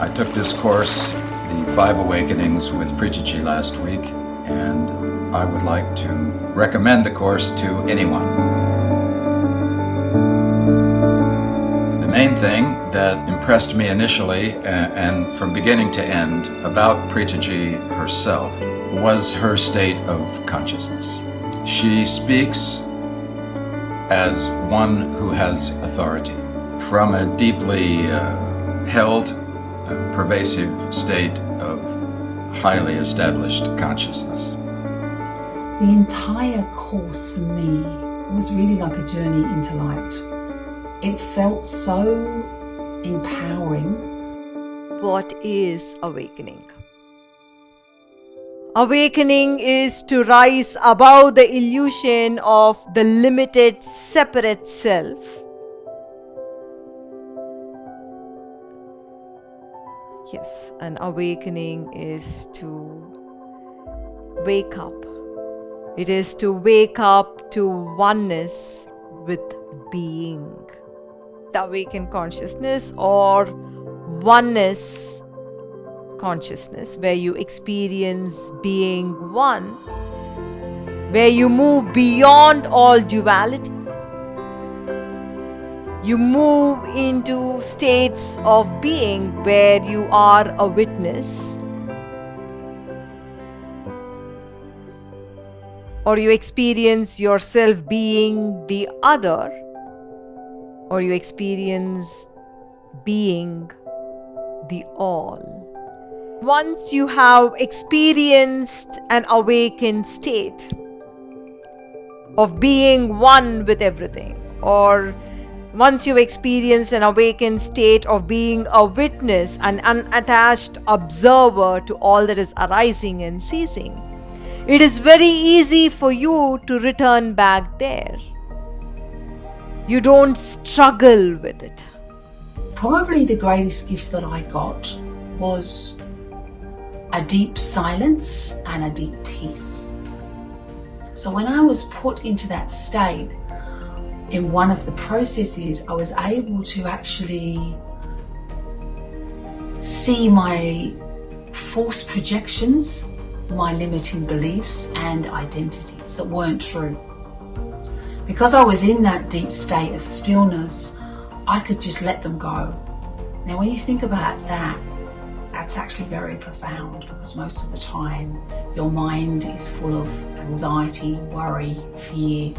I took this course, the Five Awakenings with Preetiji last week, and I would like to recommend the course to anyone. The main thing that impressed me initially and from beginning to end about Preetiji herself was her state of consciousness. She speaks as one who has authority from a deeply held, pervasive state of highly established consciousness. The entire course for me was really like a journey into light. It felt so empowering. What is awakening? Awakening is to rise above the illusion of the limited, separate self. Yes, an awakening is to wake up. It is to wake up to oneness with being. The awakened consciousness or oneness consciousness, where you experience being one, where you move beyond all duality. You move into states of being where you are a witness, or you experience yourself being the other, or you experience being the all. Once you have experienced an awakened state of being one with everything, or once you experience an awakened state of being a witness, an unattached observer to all that is arising and ceasing, it is very easy for you to return back there. You don't struggle with it. Probably the greatest gift that I got was a deep silence and a deep peace. So when I was put into that state, in one of the processes, I was able to actually see my false projections, my limiting beliefs and identities that weren't true. Because I was in that deep state of stillness, I could just let them go. Now when you think about that, that's actually very profound, because most of the time your mind is full of anxiety, worry, fear.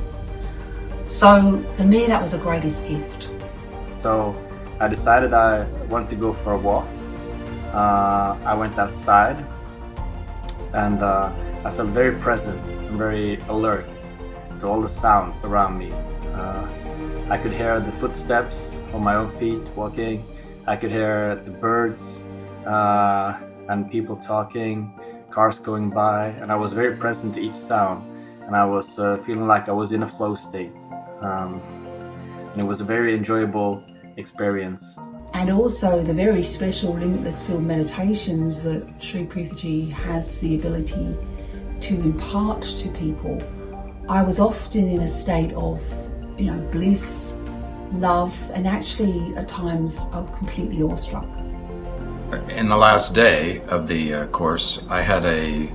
So for me, that was the greatest gift. So I decided I wanted to go for a walk. I went outside and I felt very present and very alert to all the sounds around me. I could hear the footsteps on my own feet walking. I could hear the birds and people talking, cars going by, and I was very present to each sound, and I was feeling like I was in a flow state. And it was a very enjoyable experience. And also the very special limitless field meditations that Sri Preetiji has the ability to impart to people. I was often in a state of, bliss, love, and actually at times I was completely awestruck. In the last day of the course, I had a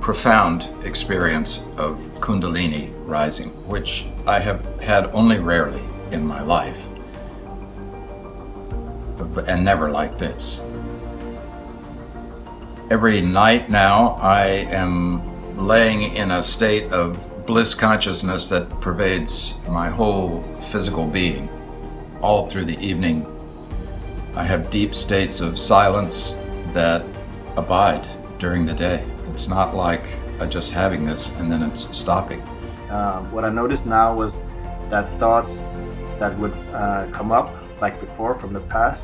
profound experience of Kundalini rising, which I have had only rarely in my life, and never like this. Every night now I am laying in a state of bliss consciousness that pervades my whole physical being. All through the evening, I have deep states of silence that abide during the day. It's not like just having this and then it's stopping. What I noticed now was that thoughts that would come up, like before from the past,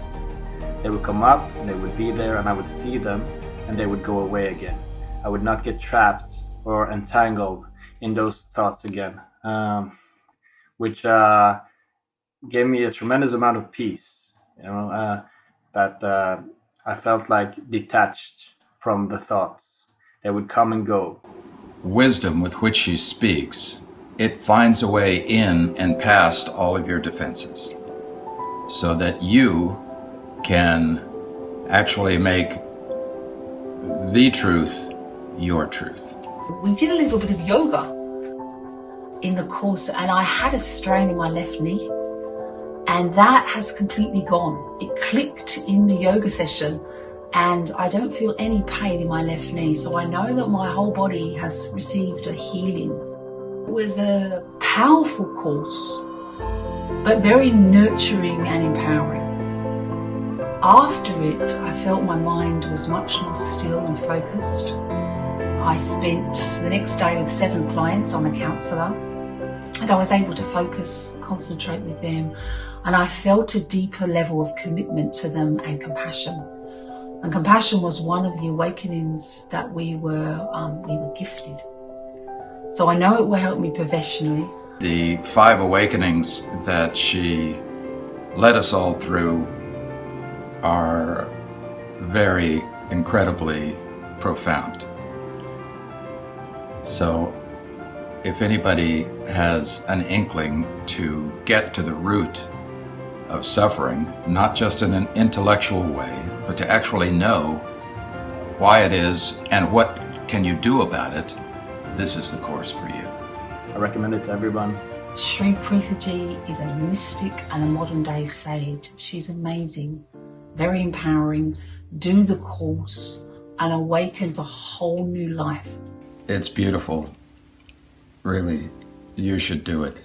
they would come up and they would be there and I would see them and they would go away again. I would not get trapped or entangled in those thoughts again, which gave me a tremendous amount of peace, that I felt like detached from the thoughts. They would come and go. Wisdom with which she speaks, it finds a way in and past all of your defenses so that you can actually make the truth your truth. We did a little bit of yoga in the course, and I had a strain in my left knee, and that has completely gone. It clicked in the yoga session, and I don't feel any pain in my left knee, so I know that my whole body has received a healing. It was a powerful course, but very nurturing and empowering. After it, I felt my mind was much more still and focused. I spent the next day with 7 clients. I'm a counsellor, and I was able to focus, concentrate with them, and I felt a deeper level of commitment to them and compassion. And compassion was one of the awakenings that we were gifted. So I know it will help me professionally. The 5 awakenings that she led us all through are very incredibly profound. So if anybody has an inkling to get to the root of suffering, not just in an intellectual way, but to actually know why it is and what can you do about it, this is the course for you. I recommend it to everyone. Sri Preethaji is a mystic and a modern day sage. She's amazing, very empowering. Do the course and awaken to a whole new life. It's beautiful. Really, you should do it.